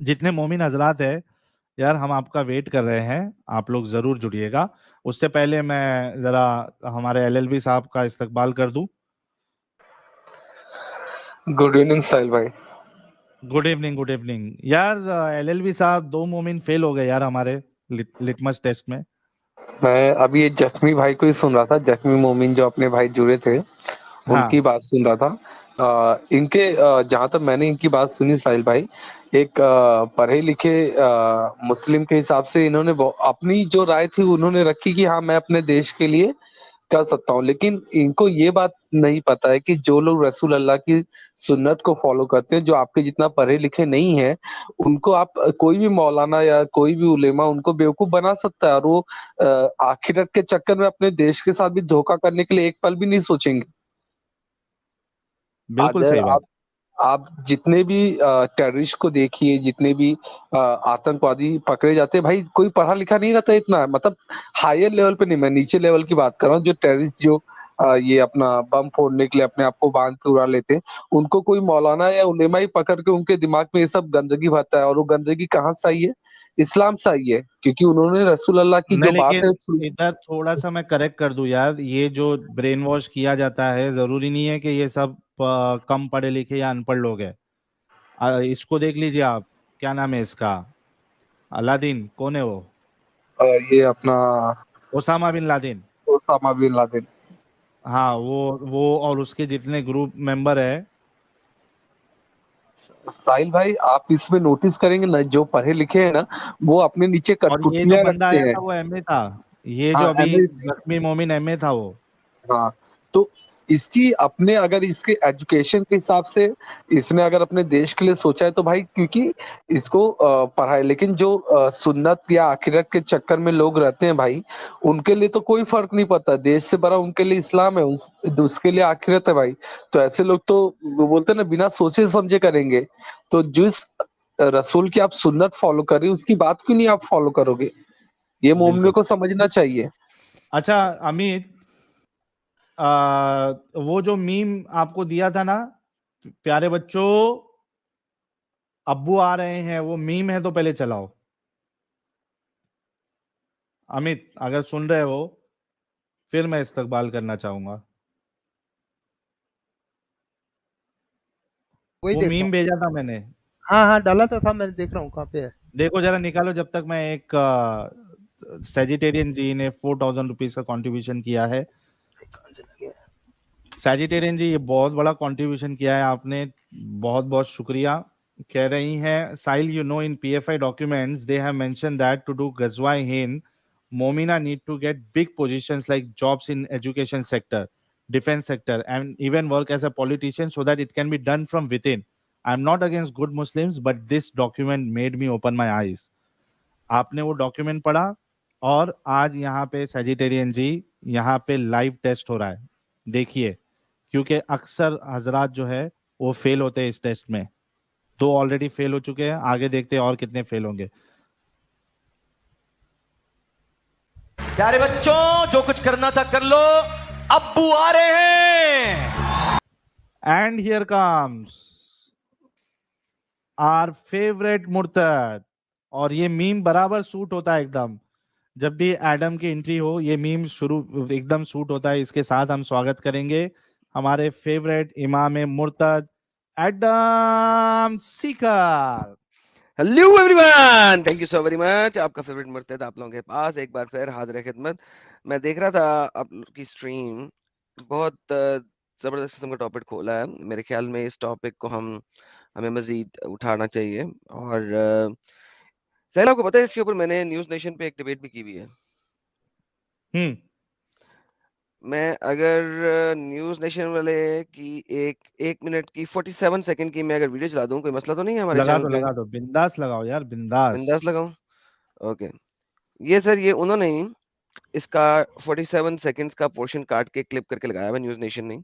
جتنے مومن حضرات ہیں یار ہم آپ کا ویٹ کر رہے ہیں, آپ لوگ ضرور جڑیے گا. اس سے پہلے میں ذرا ہمارے LLB صاحب کا استقبال کر دوں. گڈ ایوننگ ساحل بھائی. Good evening, good evening. یار LLB صاحب 2 مومن فیل ہو گئے یار ہمارے لٹمس ٹیسٹ میں. میں ابھی یہ زخمی بھائی کو ہی سن رہا تھا, زخمی مومن جو اپنے بھائی جڑے تھے ان ہاں کی بات سن رہا تھا. ان کے جہاں تک میں نے ان کی بات سنی ساحل بھائی, ایک پڑھے لکھے مسلم کے حساب سے انہوں نے اپنی جو رائے تھی انہوں نے رکھی کہ ہاں میں اپنے دیش کے لیے کر سکتا ہوں, لیکن ان کو یہ بات نہیں پتا ہے کہ جو لوگ رسول اللہ کی سنت کو فالو کرتے ہیں, جو آپ کے جتنا پڑھے لکھے نہیں ہیں, ان کو آپ کوئی بھی مولانا یا کوئی بھی علماء ان کو بیوقوف بنا سکتا ہے, اور وہ آخرت کے چکر میں اپنے دیش کے ساتھ بھی دھوکہ کرنے کے لیے ایک پل بھی نہیں سوچیں گے. بالکل صحیح بات. آپ جتنے بھی ٹیررسٹ کو دیکھیے, جتنے بھی آتنکوادی پکڑے جاتے ہیں, بھائی کوئی پڑھا لکھا نہیں رہتا اتنا, مطلب ہائر لیول پہ نہیں, میں نیچے لیول کی بات کر رہا ہوں. جو ٹیررسٹ جو یہ اپنا بم پھوڑنے کے لیے اپنے آپ کو باندھ کے اڑا لیتے ہیں, ان کو کوئی مولانا یا علماء ہی پکڑ کے ان کے دماغ میں یہ سب گندگی بھرتا ہے, اور وہ گندگی کہاں سے آئی ہے؟ اسلام سے آئی ہے, کیونکہ انہوں نے رسول اللہ کی نہیں جو بات لیکن ہے. ادھر تھوڑا سا میں کریکٹ کر دوں یار, یہ جو برین واش کیا جاتا ہے ضروری نہیں ہے کہ یہ سب کم پڑھے لکھے یا ان پڑھ لوگ ہیں. اس کو دیکھ لیجیے آپ, کیا نام ہے اس کا, الادین, کون ہے وہ؟ یہ اپنا Osama bin Laden. Osama bin Laden. ہاں وہ اور اس کے جتنے گروپ ممبر ہیں. ساحل بھائی آپ اس میں نوٹس کریں گے نا, جو پڑھے لکھے ہیں نا وہ اپنے نیچے اور یہ جو کٹپٹیاں بندہ رکھتے آیا ہیں. تھا وہ MA تھا, یہ ہاں جو ابھی احمد. زخمی مومن MA تھا وہ. ہاں تو اس کی اپنے اگر اس کے ایجوکیشن کے حساب سے اس نے اگر اپنے دیش کے لیے سوچا ہے تو بھائی کیونکہ اس کو پڑھائے, لیکن جو سنت یا آخرت کے چکر میں لوگ رہتے ہیں بھائی, ان کے لیے تو کوئی فرق نہیں پڑتا, دیش سے بڑا ان کے لیے اسلام ہے, اس کے لیے آخرت ہے بھائی. تو ایسے لوگ تو وہ بولتے ہیں نا بنا سوچے سمجھے کریں گے. تو جس رسول کی آپ سنت فالو کر رہے ہیں اس کی بات کیوں نہیں آپ فالو کرو گے؟ یہ مومنوں بالکل. کو سمجھنا چاہیے. اچھا امیت, وہ جو میم آپ کو دیا تھا نا, پیارے بچوں ابو آ رہے ہیں, وہ میم ہے تو پہلے چلاؤ. امیت اگر سن رہے ہو پھر میں استقبال کرنا چاہوں گا. وہ میم بھیجا تھا میں نے, ہاں ڈالا تو تھا, میں دیکھ رہا ہوں کہاں پہ ہے. دیکھو ذرا نکالو جب تک. میں ایک سیجیٹیرین جی نے 4000 روپیز کا کنٹریبیوشن کیا ہے. سیجیٹیرین جی یہ بہت بڑا کنٹریبیوشن کیا ہے آپ نے, بہت بہت شکریہ. کہہ رہی ہیں سائل, you know in PFI documents they have mentioned that to do غزوہ ہند مومنہ need to get big positions like jobs in education sector, defense sector and even work as a politician so that it can be done from within. I'm not against good Muslims but this document made me open my eyes. آپ نے وہ document پڑھا اور آج یہاں پہ سیجیٹیرین جی یہاں پہ لائیو ٹیسٹ ہو رہا ہے, دیکھیے. کیونکہ اکثر حضرات جو ہے وہ فیل ہوتے ہیں اس ٹیسٹ میں. 2 آلریڈی فیل ہو چکے ہیں, آگے دیکھتے ہیں اور کتنے فیل ہوں گے. پیارے بچوں جو کچھ کرنا تھا کر لو, ابو آ رہے ہیں. And here comes our favourite مرتد. اور یہ میم برابر سوٹ ہوتا ہے ایک دم, جب بھی ایڈم کی انٹری ہو یہ میم شروع ایک دم سوٹ ہوتا ہے. اس کے ساتھ ہم سواگت کریں گے ہمارے فیوریٹ امام مرتد Adam Sikar. Hello every one, thank you so very much. آپ کا فیوریٹ مرتد آپ لوگوں کے پاس ایک بار پھر حاضر خدمت. میں دیکھ رہا تھا آپ کی اسٹریم, بہت زبردست قسم کا ٹاپک کھولا ہے. میرے خیال میں اس ٹاپک کو ہمیں مزید اٹھانا چاہیے. اور سہیلا کو پتہ ہے اس کے اوپر میں نے نیوز نیشن پہ ایک ڈیبیٹ بھی کی ہوئی ہے. میں اگر نیوز نیشن والے کی ایک منٹ کی 47 سیکنڈ کی میں اگر ویڈیو چلا دوں, کوئی مسئلہ تو نہیں ہے ہمارے چینل پہ؟ لگا دو بنداس لگاؤ یار, بنداس لگاؤں. اوکے, یہ سر یہ انہوں نے اس کا 47 سیکنڈز کا پورشن کاٹ کے کلپ کر کے لگایا ہے نیوز نیشن نے.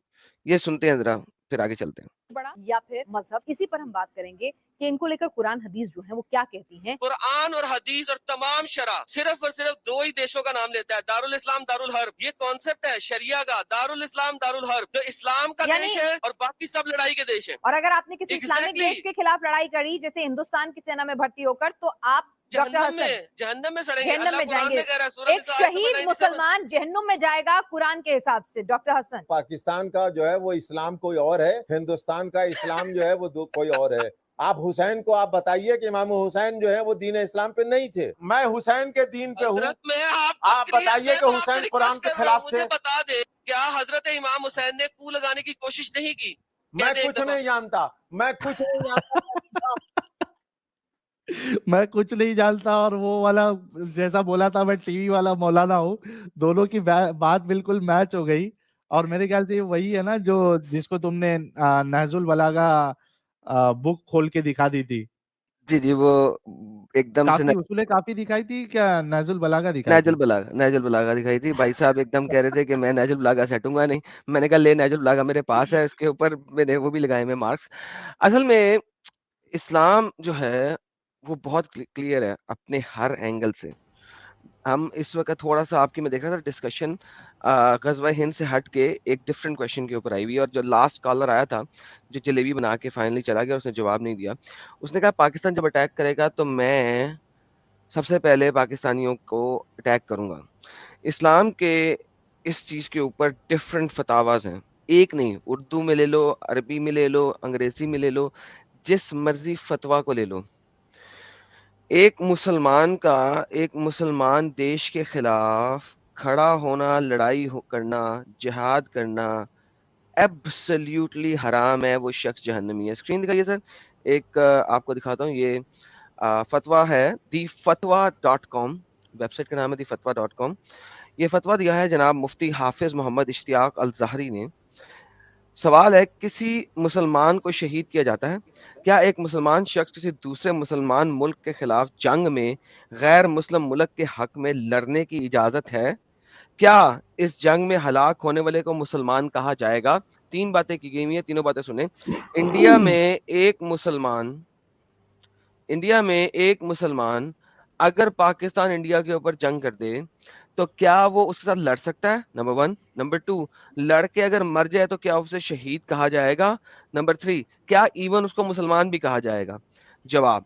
یہ سنتے ہیں ذرا پھر آگے چلتے ہیں. بڑا یا پھر مذہب, اسی پر ہم بات کریں گے کہ ان کو لے کر قرآن حدیث جو ہیں وہ کیا کہتی ہیں. قرآن اور حدیث اور تمام شرع صرف اور صرف دو ہی دیشوں کا نام لیتا ہے, دارالاسلام, دارالحرب. یہ کانسیپٹ ہے شریعہ کا, دارالاسلام, دارالحرب. تو اسلام کا دیش ہے اور باقی سب لڑائی کے دیش ہیں. اور اگر آپ نے کسی اسلامک دیش کے خلاف لڑائی کری جیسے ہندوستان کی سینا میں بھرتی ہو کر, تو آپ جہنم میں سڑیں گے. جہنم میں جائیں گے. ایک شہید مسلمان جہنم میں جائے گا قرآن کے حساب سے. ڈاکٹر حسن, پاکستان کا جو ہے وہ اسلام کوئی اور ہے, ہندوستان کا اسلام جو ہے وہ کوئی اور ہے. آپ حسین کو آپ بتائیے کہ امام حسین جو ہے وہ دین اسلام پہ نہیں تھے. میں حسین کے دین پہ ہوں. آپ بتائیے کہ حسین قرآن کے خلاف تھے. بتا دے, کیا حضرت امام حسین نے کو لگانے کی کوشش نہیں کی؟ میں کچھ نہیں جانتا, میں کچھ نہیں جانتا. میں کچھ نہیں جانتا, اور وہ والا جیسا بولا تھا میں ٹی وی والا مولانا ہوں. دونوں کی بات بالکل میچ ہو گئی. اور میرے خیال سے وہی ہے نا جو جس کو تم نے نہج البلاغہ بک کھول کے دکھا دی تھی. جی جی, وہ ایک دم سے اصول کافی دکھائی تھی کیا نہج البلاغہ دکھائی تھی؟ نہج البلاغہ دکھائی تھی. بھائی صاحب ایک دم کہہ رہے تھے کہ میں نہج البلاغہ سے ہٹوں گا نہیں. میں نے کہا لے نہج البلاغہ میرے پاس ہے, اس کے اوپر میں نے وہ بھی لگائے میں مارکس. اصل میں اسلام جو ہے وہ بہت کلیئر ہے اپنے ہر اینگل سے. ہم اس وقت تھوڑا سا آپ کی میں دیکھ رہا تھا ڈسکشن غزوہ ہند سے ہٹ کے ایک ڈفرینٹ کویشچن کے اوپر آئی ہوئی, اور جو لاسٹ کالر آیا تھا جو جلیبی بنا کے فائنلی چلا گیا, اس نے جواب نہیں دیا. اس نے کہا پاکستان جب اٹیک کرے گا تو میں سب سے پہلے پاکستانیوں کو اٹیک کروں گا. اسلام کے اس چیز کے اوپر ڈفرینٹ فتاواز ہیں, ایک نہیں, اردو میں لے لو, عربی میں لے لو, انگریزی میں لے لو, جس مرضی فتوا کو لے لو. ایک مسلمان کا ایک مسلمان دیش کے خلاف کھڑا ہونا, لڑائی کرنا, جہاد کرنا ایبسلیوٹلی حرام ہے. وہ شخص جہنمی ہے. اسکرین دکھائیے سر, ایک آپ کو دکھاتا ہوں. یہ فتوا ہے thefatwa.com, ویب سائٹ کا نام ہے thefatwa.com. یہ فتوا دیا ہے جناب مفتی حافظ محمد اشتیاق الظاہری نے. سوال ہے, کسی مسلمان کو شہید کیا جاتا ہے, کیا ایک مسلمان شخص کسی دوسرے مسلمان ملک کے خلاف جنگ میں غیر مسلم ملک کے حق میں لڑنے کی اجازت ہے؟ کیا اس جنگ میں ہلاک ہونے والے کو مسلمان کہا جائے گا؟ 3 باتیں کی گئی ہیں, تینوں باتیں سنیں. انڈیا میں ایک مسلمان اگر پاکستان انڈیا کے اوپر جنگ کر دے تو کیا وہ اس کے ساتھ لڑ سکتا ہے؟ نمبر 1. نمبر 2, لڑ کے اگر مر جائے تو کیا اسے شہید کہا جائے گا؟ نمبر 3, کیا ایون اس کو مسلمان بھی کہا جائے گا؟ جواب,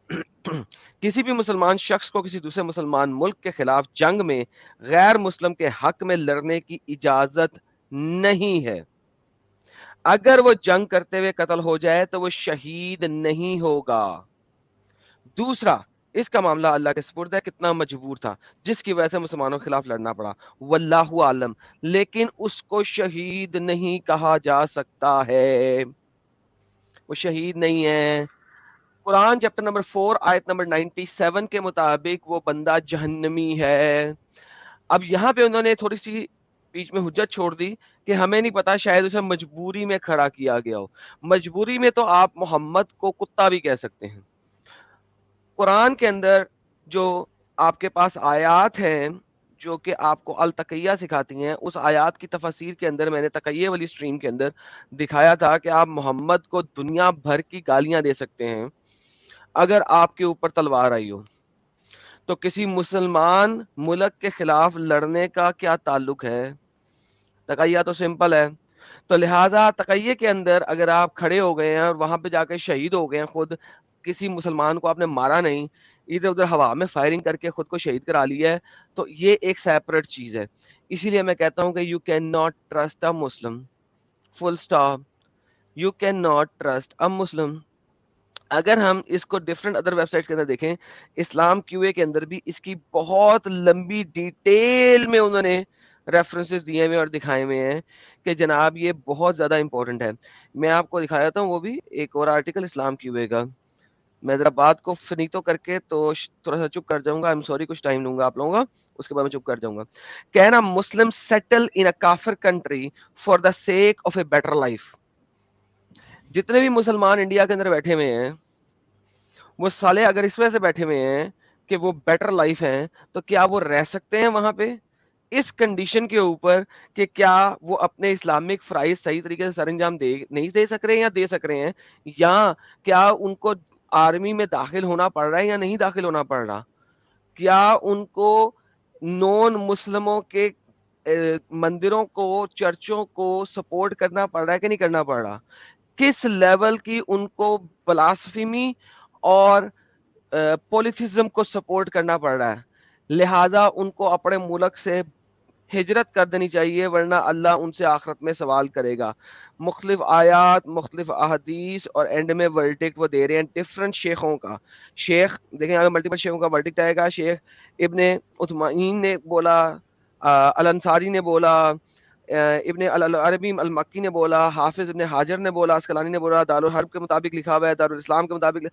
کسی بھی مسلمان شخص کو کسی دوسرے مسلمان ملک کے خلاف جنگ میں غیر مسلم کے حق میں لڑنے کی اجازت نہیں ہے. اگر وہ جنگ کرتے ہوئے قتل ہو جائے تو وہ شہید نہیں ہوگا. دوسرا, اس کا معاملہ اللہ کے سپرد ہے, کتنا مجبور تھا جس کی وجہ سے مسلمانوں کے خلاف لڑنا پڑا, واللہ عالم, لیکن اس کو شہید نہیں کہا جا سکتا ہے, وہ شہید نہیں ہے. قرآن چیپٹر نمبر 4 آیت نمبر 97 کے مطابق وہ بندہ جہنمی ہے. اب یہاں پہ انہوں نے تھوڑی سی بیچ میں حجت چھوڑ دی کہ ہمیں نہیں پتا, شاید اسے مجبوری میں کھڑا کیا گیا ہو. مجبوری میں تو آپ محمد کو کتا بھی کہہ سکتے ہیں. قرآن کے اندر جو آپ کے پاس آیات ہیں جو کہ آپ کو التقیہ سکھاتی ہیں, اس آیات کی تفسیر کے اندر میں نے تقیہ والی سٹریم کے اندر دکھایا تھا کہ آپ محمد کو دنیا بھر کی گالیاں دے سکتے ہیں اگر آپ کے اوپر تلوار آئی ہو. تو کسی مسلمان ملک کے خلاف لڑنے کا کیا تعلق ہے؟ تقیہ تو سمپل ہے. تو لہٰذا تقیہ کے اندر اگر آپ کھڑے ہو گئے ہیں اور وہاں پہ جا کے شہید ہو گئے ہیں, خود کسی مسلمان کو آپ نے مارا نہیں, ادھر ادھر ہوا میں فائرنگ کر کے خود کو شہید کرا لیا ہے, تو یہ ایک سیپریٹ چیز ہے. اسی لیے میں کہتا ہوں کہ you can not trust a Muslim, full stop, you can not trust a Muslim. اگر ہم اس کو ڈفرینٹ ادر ویب سائٹس کے اندر دیکھیں, اسلام کیو اے کے اندر بھی اس کی بہت لمبی ڈیٹیل میں انہوں نے ریفرنسز دیے ہوئے اور دکھائے ہوئے ہیں کہ جناب یہ بہت زیادہ امپورٹنٹ ہے. میں آپ کو دکھایا تھا وہ بھی ایک اور آرٹیکل اسلام کیو اے کا. میں ذرا بات کو فنیتو کر کے تو تھوڑا سا چپ کر جاؤں گا, سوری کچھ ٹائم لوں گا آپ لوگوں کا, اس کے بعد میں چپ کر جاؤں گا. کہنا مسلم سیٹل ان اے کافر country for the sake of a better life. جتنے بھی مسلمان انڈیا کے اندر بیٹھے ہوئے ہیں وہ سالے اگر اس وجہ سے بیٹھے ہوئے ہیں کہ وہ بیٹر لائف ہیں, تو کیا وہ رہ سکتے ہیں وہاں پہ اس کنڈیشن کے اوپر کہ کیا وہ اپنے اسلامک فرائض صحیح طریقے سے سر انجام نہیں دے سک رہے ہیں یا دے سک رہے ہیں, یا کیا ان کو آرمی میں داخل ہونا پڑ رہا ہے یا نہیں داخل ہونا پڑ رہا, کیا ان کو نون مسلموں کے مندروں کو, چرچوں کو سپورٹ کرنا پڑ رہا ہے کہ نہیں کرنا پڑ رہا, کس لیول کی ان کو بلاسفیمی اور پولیتھزم کو سپورٹ کرنا پڑ رہا ہے. لہٰذا ان کو اپنے ملک سے ہجرت کر دینی چاہیے, ورنہ اللہ ان سے آخرت میں سوال کرے گا. مختلف آیات, مختلف احادیث اور اینڈ میں ورڈکٹ وہ دے رہے ہیں ڈفرنٹ شیخوں کا. شیخ دیکھیں یہاں ملٹیپل شیخوں کا ورڈکٹ آئے گا. شیخ ابن عثمین نے بولا, الانصاری نے بولا, ابن العربی المکی نے بولا, حافظ ابن حجر نے بولا, اسقلانی نے بولا, دارالحرب کے مطابق لکھا ہوا ہے, دارالاسلام کے مطابق,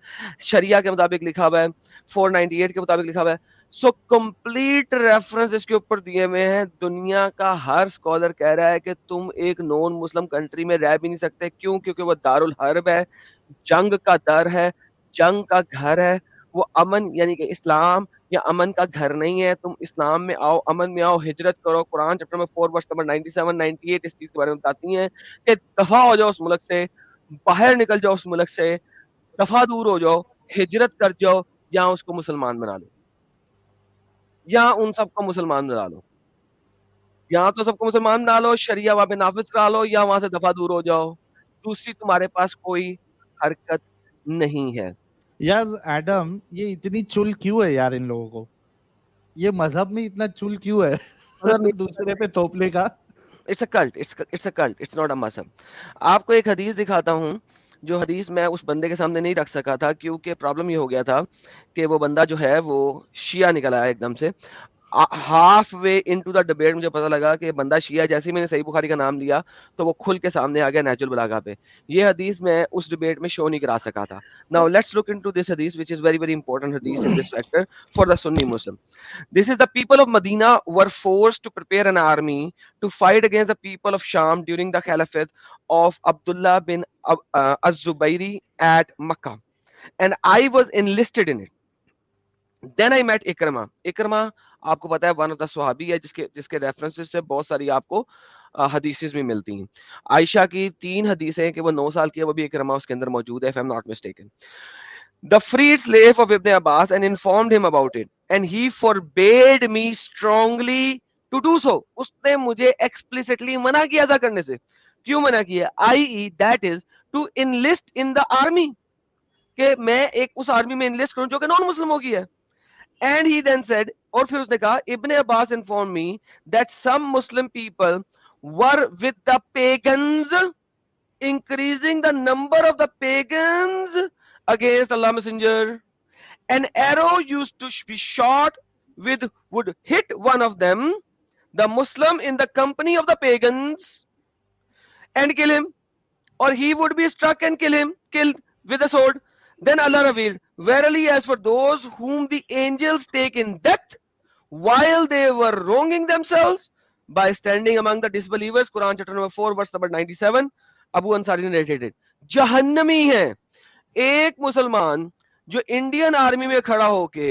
شریعہ کے مطابق لکھا ہوا ہے, 498 کے مطابق لکھا ہوا ہے. سو کمپلیٹ ریفرنس اس کے اوپر دیے ہوئے ہیں. دنیا کا ہر اسکالر کہہ رہا ہے کہ تم ایک نون مسلم کنٹری میں رہ بھی نہیں سکتے. کیوں؟ کیونکہ وہ دارالحرب ہے, جنگ کا در ہے, جنگ کا گھر ہے. وہ امن یعنی کہ اسلام یا امن کا گھر نہیں ہے. تم اسلام میں آؤ, امن میں آؤ, ہجرت کرو. قرآن چیپٹر میں 4 ورس نمبر 97 98 اس چیز کے بارے میں بتاتی ہیں کہ دفاع ہو جاؤ اس ملک سے, باہر نکل جاؤ اس ملک سے, دفاع دور ہو جاؤ, ہجرت کر جاؤ, یا اس کو مسلمان بنا لو, یا ان سب کو مسلمان بنا لو, یا تو سب کو مسلمان بنا لو, شریعہ وہاں پہ نافذ کرا لو, یا وہاں سے دفاع دور ہو جاؤ. دوسری تمہارے پاس کوئی حرکت نہیں ہے. یار ایڈم, یہ اتنی چل کیوں ہے یار ان لوگوں کو؟ یہ مذہب میں اتنا چل کیوں ہے دوسرے پہ تھوپنے کا؟ It's a cult. It's a cult. It's not a مذہب. آپ کو ایک حدیث دکھاتا ہوں, جو حدیث میں اس بندے کے سامنے نہیں رکھ سکا تھا کیونکہ پرابلم یہ ہو گیا تھا کہ وہ بندہ جو ہے وہ شیعہ نکل آیا ایک دم سے. Half way into the debate مجھے پتا لگا کہ بندہ شیعہ, جیسے ہی میں نے صحیح بخاری کا نام لیا تو وہ کھل کے سامنے آ گیا نیچرل بلاغہ پہ. یہ حدیث میں اس ڈبیٹ میں شو نہیں کرا سکا تھا. Now let's look into this hadith, which is very very important hadith in this factor for the Sunni Muslim. This is the people of Medina were forced to prepare an army to fight against the people of Sham during the caliphate of Abdullah bin Az-Zubayri at Makkah, and I was enlisted in it. Then I met Ikrama. Ikrama آپ کو پتا ہے one of the صحابی ہے جس کے references سے بہت ساری آپ کو حدیثز بھی ملتی ہیں. عائشہ کی 3 حدیثیں کہ وہ 9 سال کی ہے, وہ بھی اکرمہ اس کے اندر موجود ہے, if I'm not mistaken. The freed slave of Ibn Abbas and informed him about it, and he forbade me strongly to do so. اس نے مجھے explicitly منع کیا تھا کرنے سے. کیوں منع کیا؟ i.e. that is to enlist in the army, کہ میں ایک اس آرمی میں انلسٹ کروں جو کہ نان مسلموں کی ہے. And he then said, اور پھر اس نے کہا, Ibn Abbas informed me that some Muslim people were with the pagans, increasing the number of the pagans against Allah Messenger. An arrow used to be shot with would hit one of them, the Muslim in the company of the pagans, and kill him, or he would be struck and killed with a sword. Then Allah revealed, verily as for those whom the angels take in death while they were wronging themselves by standing among the disbelievers, Quran chapter number 4 verse number 97, Abu Ansari narrated. جہنمی ہے ایک مسلمان جو Indian army میں کھڑا ہو کے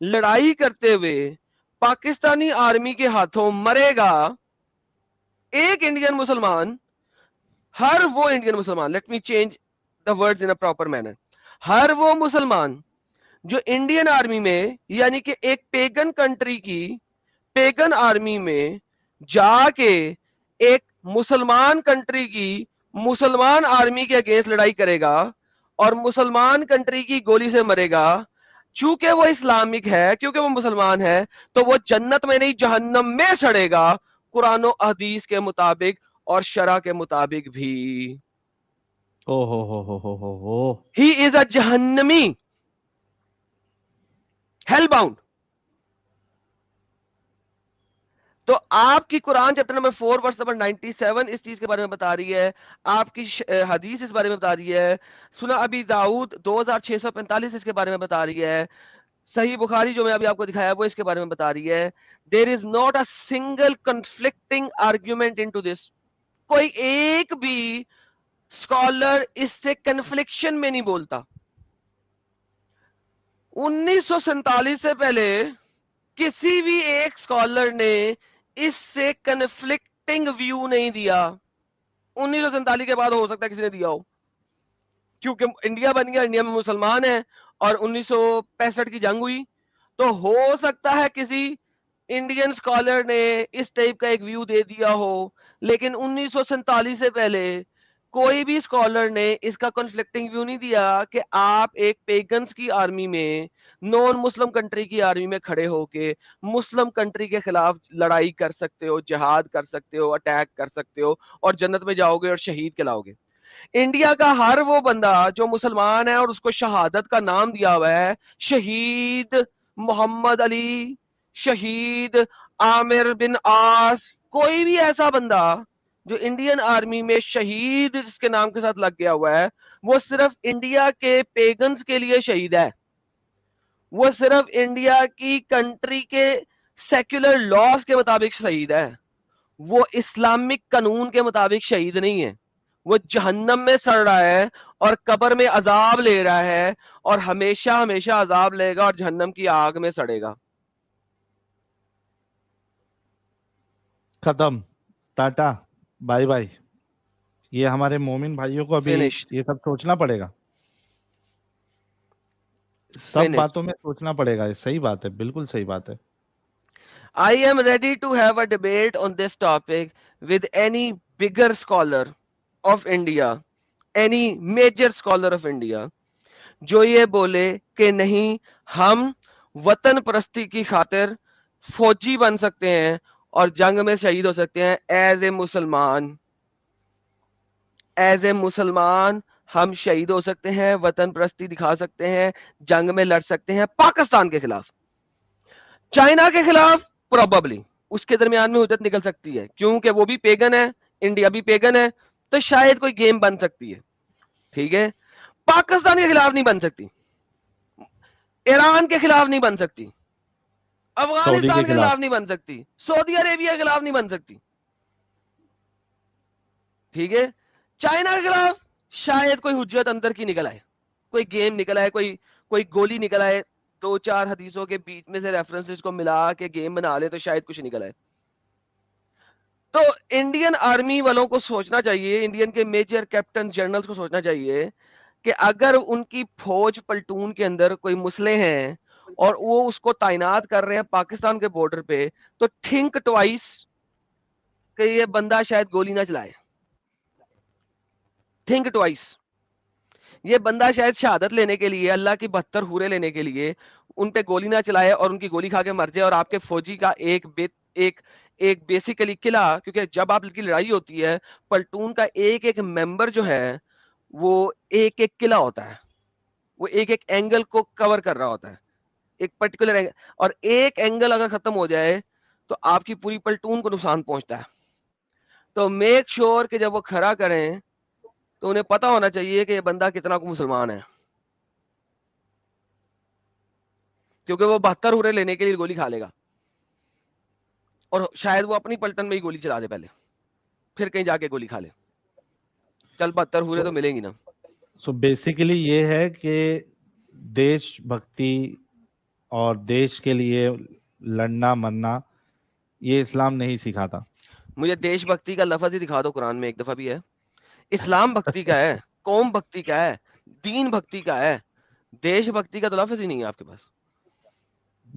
لڑائی کرتے ہوئے پاکستانی آرمی کے ہاتھوں مرے گا. ایک انڈین مسلمان, ہر وہ انڈین مسلمان, let me change the words in a proper manner, ہر وہ مسلمان جو انڈین آرمی میں یعنی کہ ایک پیگن کنٹری کی پیگن آرمی میں جا کے ایک مسلمان کنٹری کی مسلمان آرمی کے اگینسٹ لڑائی کرے گا اور مسلمان کنٹری کی گولی سے مرے گا, چونکہ وہ اسلامک ہے, کیونکہ وہ مسلمان ہے, تو وہ جنت میں نہیں جہنم میں سڑے گا قرآن و حدیث کے مطابق اور شرع کے مطابق بھی. He is a جہنمی, hell bound. تو آپ کی قرآن چیپٹر نمبر 4 ورس نمبر 97 اس چیز کے بارے میں بتا رہی ہے, آپ کی حدیث اس بارے میں بتا رہی ہے, سنن ابی داؤد 2645 اس کے بارے میں بتا رہی ہے, صحیح بخاری جو میں ابھی آپ کو دکھایا وہ اس کے بارے میں بتا رہی ہے. There is not a single conflicting argument into this. کوئی ایک بھی اسکالر اس سے کنفلکشن میں نہیں بولتا. 1947 سے پہلے کسی بھی ایک اسکالر نے اس سے کنفلکٹنگ ویو نہیں دیا. 1947 کے بعد ہو سکتا ہے کسی نے دیا ہو, کیونکہ انڈیا بن گیا, انڈیا میں مسلمان ہیں, اور 1965 کی جنگ ہوئی, تو ہو سکتا ہے کسی انڈین اسکالر نے اس ٹائپ کا ایک ویو دے دیا ہو. لیکن 1947 سے پہلے کوئی بھی اسکالر نے اس کا کنفلکٹنگ ویو نہیں دیا کہ آپ ایک پیگنز کی آرمی میں, نان مسلم کنٹری کی آرمی میں کھڑے ہو کے مسلم کنٹری کے خلاف لڑائی کر سکتے ہو, جہاد کر سکتے ہو, اٹیک کر سکتے ہو, اور جنت میں جاؤ گے اور شہید کہلاؤ گے. انڈیا کا ہر وہ بندہ جو مسلمان ہے اور اس کو شہادت کا نام دیا ہوا ہے, شہید محمد علی, شہید عامر بن عاص, کوئی بھی ایسا بندہ جو انڈین آرمی میں شہید جس کے نام کے ساتھ لگ گیا ہوا ہے, وہ صرف انڈیا کے پیگنز کے لیے شہید ہے. وہ صرف انڈیا کی کنٹری کے سیکولر لاز کے مطابق شہید ہے. وہ اسلامک قانون کے مطابق شہید نہیں ہے. وہ جہنم میں سڑ رہا ہے اور قبر میں عذاب لے رہا ہے, اور ہمیشہ ہمیشہ عذاب لے گا اور جہنم کی آگ میں سڑے گا. ختم, ٹاٹا, بائی بائی. یہ ہمارے مومن بھائیوں کو ابھی Finished. یہ سب سوچنا پڑے گا, سب Finished. باتوں میں سوچنا پڑے گا. صحیح بات ہے, بالکل صحیح بات ہے. I am ready to have a debate on this topic with any bigger scholar of India, any major scholar of India, جو یہ بولے کہ نہیں ہم وطن پرستی کی خاطر فوجی بن سکتے ہیں اور جنگ میں شہید ہو سکتے ہیں. ایز اے مسلمان, ایز اے مسلمان ہم شہید ہو سکتے ہیں, وطن پرستی دکھا سکتے ہیں, جنگ میں لڑ سکتے ہیں پاکستان کے خلاف. چائنا کے خلاف پروبیبلی اس کے درمیان میں حدت نکل سکتی ہے, کیونکہ وہ بھی پیگن ہے, انڈیا بھی پیگن ہے, تو شاید کوئی گیم بن سکتی ہے. ٹھیک ہے, پاکستان کے خلاف نہیں بن سکتی, ایران کے خلاف نہیں بن سکتی, افغانستان کے خلاف نہیں بن سکتی, سعودی عربیہ کے خلاف نہیں بن سکتی. ٹھیک ہے, چائنا کے خلاف شاید کوئی حجت اندر کی نکل آئے, کوئی گیم نکل آئے, کوئی گولی نکل آئے, 2-4 حدیثوں کے بیچ میں سے ریفرنسز کو ملا کے گیم بنا لے تو شاید کچھ نکل آئے. تو انڈین آرمی والوں کو سوچنا چاہیے, انڈین کے میجر کیپٹن جنرلز کو سوچنا چاہیے کہ اگر ان کی فوج پلٹون کے اندر کوئی مسلح ہیں اور وہ اس کو تعینات کر رہے ہیں پاکستان کے بارڈر پہ, تو تھنک ٹوائس کہ یہ بندہ شاید گولی نہ چلائے. تھنک ٹوائس, یہ بندہ شاید شہادت لینے کے لیے, اللہ کی 72 حوریں لینے کے لیے ان پہ گولی نہ چلائے اور ان کی گولی کھا کے مر جائے, اور آپ کے فوجی کا ایک بیسیکلی قلعہ, کیونکہ جب آپ کی لڑائی ہوتی ہے پلٹون کا ایک ممبر جو ہے وہ ایک قلعہ ہوتا ہے, وہ ایک اینگل کو کور کر رہا ہوتا ہے, ایک پرٹیکولر اینگل, اور ایک اینگل اگر ختم ہو جائے تو آپ کی پوری پلٹون کو نقصان پہنچتا ہے. تو میک شور کہ جب وہ کھڑا کریں تو انہیں پتا ہونا چاہیے کہ یہ بندہ کتنا کو مسلمان ہے, کیونکہ وہ 72 حوریں لینے کے لیے گولی کھا لے گا, اور شاید وہ اپنی پلٹن میں ہی گولی چلا دے پہلے, پھر کہیں جا کے گولی کھا لے. چل 72 حوریں تو ملیں گی نا. سو بیسیکلی یہ ہے کہ دیش بھکتی اور دیش کے لیے لڑنا مرنا یہ اسلام نہیں سکھاتا. مجھے دیش بھکتی کا لفظ ہی دکھا دو قرآن میں ایک دفعہ بھی ہے. اسلام بھکتی کا ہے, قوم بھکتی کا ہے, دین بھکتی کا ہے, دیش بھکتی کا تو لفظ ہی نہیں ہے آپ کے پاس.